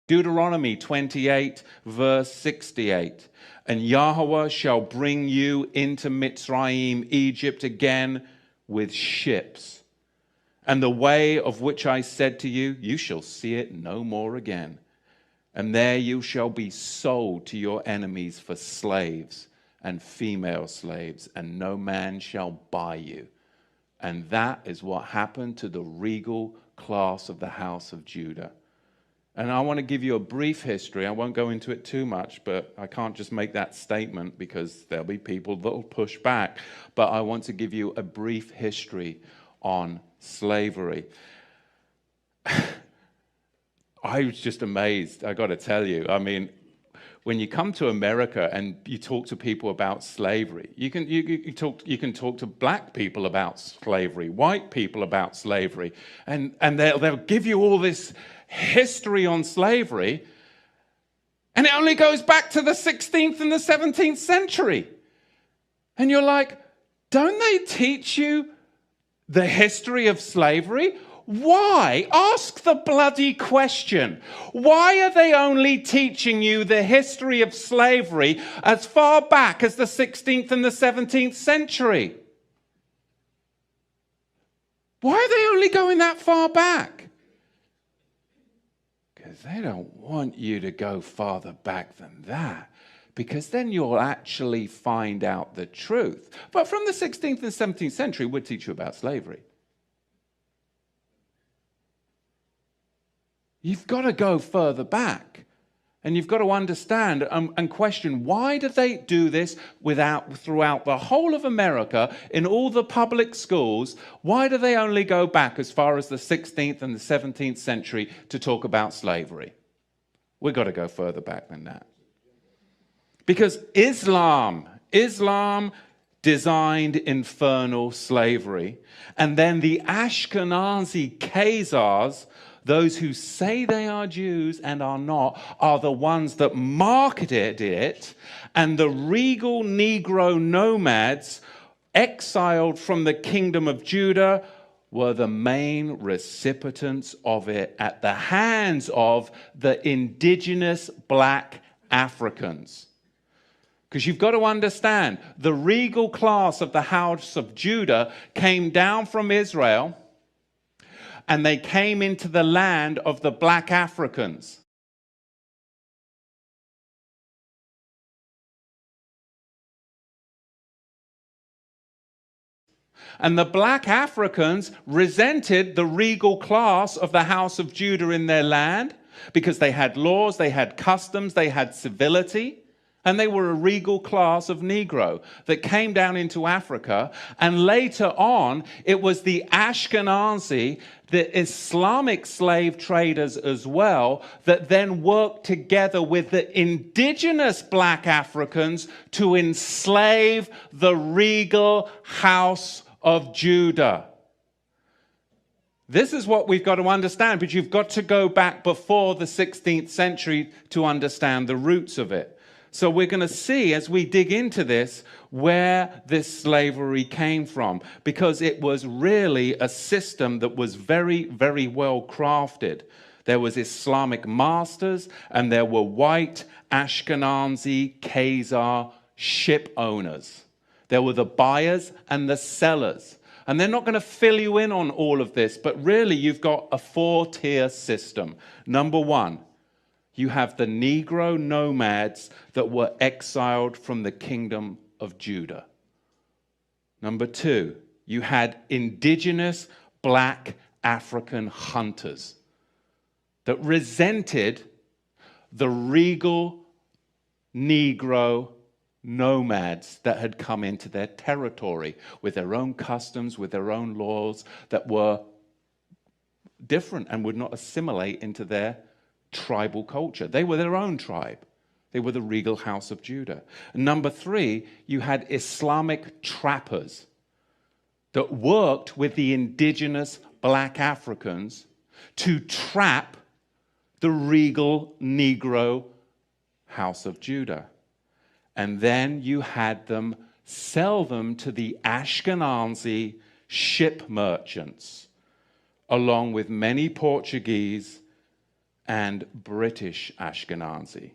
Deuteronomy 28, verse 68. And YAHAWAH shall bring you into Mitzrayim, Egypt again with ships. And the way of which I said to you, you shall see it no more again. And there you shall be sold to your enemies for slaves and female slaves, and no man shall buy you. And that is what happened to the regal class of the house of Judah. And I want to give you a brief history. I won't go into it too much, but I can't just make that statement because there'll be people that will push back. But I want to give you a brief history on slavery. I was just amazed, I got to tell you. I mean, when you come to America and you talk to people about slavery, you can talk to black people about slavery, white people about slavery, and they'll give you all this history on slavery, and it only goes back to the 16th and the 17th century. And you're like, don't they teach you the history of slavery? Why? Ask the bloody question. Why are they only teaching you the history of slavery as far back as the 16th and the 17th century? Why are they only going that far back? Because they don't want you to go farther back than that, because then you'll actually find out the truth. But from the 16th and 17th century, we'll teach you about slavery. You've got to go further back, and you've got to understand and question, why do they do this throughout the whole of America, in all the public schools? Why do they only go back as far as the 16th and the 17th century to talk about slavery? We've got to go further back than that. Because Islam designed infernal slavery, and then the Ashkenazi KHAZARs, those who say they are Jews and are not, are the ones that marketed it, and the regal Negro nomads exiled from the kingdom of Judah were the main recipients of it at the hands of the indigenous black Africans. Because you've got to understand, the regal class of the house of Judah came down from Israel, and they came into the land of the black Africans. And the black Africans resented the regal class of the house of Judah in their land, because they had laws, they had customs, they had civility. And they were a regal class of Negro that came down into Africa. And later on, it was the Ashkenazi, the Islamic slave traders as well, that then worked together with the indigenous black Africans to enslave the regal house of Judah. This is what we've got to understand, but you've got to go back before the 16th century to understand the roots of it. So we're going to see, as we dig into this, where this slavery came from, because it was really a system that was very, very well crafted. There was Islamic masters, and there were white Ashkenazi KHAZAR ship owners. There were the buyers and the sellers. And they're not going to fill you in on all of this, but really you've got a four-tier system. Number one, you have the Negro nomads that were exiled from the kingdom of Judah. Number two, you had indigenous black African hunters that resented the regal Negro nomads that had come into their territory with their own customs, with their own laws that were different and would not assimilate into their tribal culture. They were their own tribe. They were the regal house of Judah. And number three, you had Islamic trappers that worked with the indigenous black Africans to trap the regal Negro house of Judah. And then you had them sell them to the Ashkenazi ship merchants, along with many Portuguese and British Ashkenazi.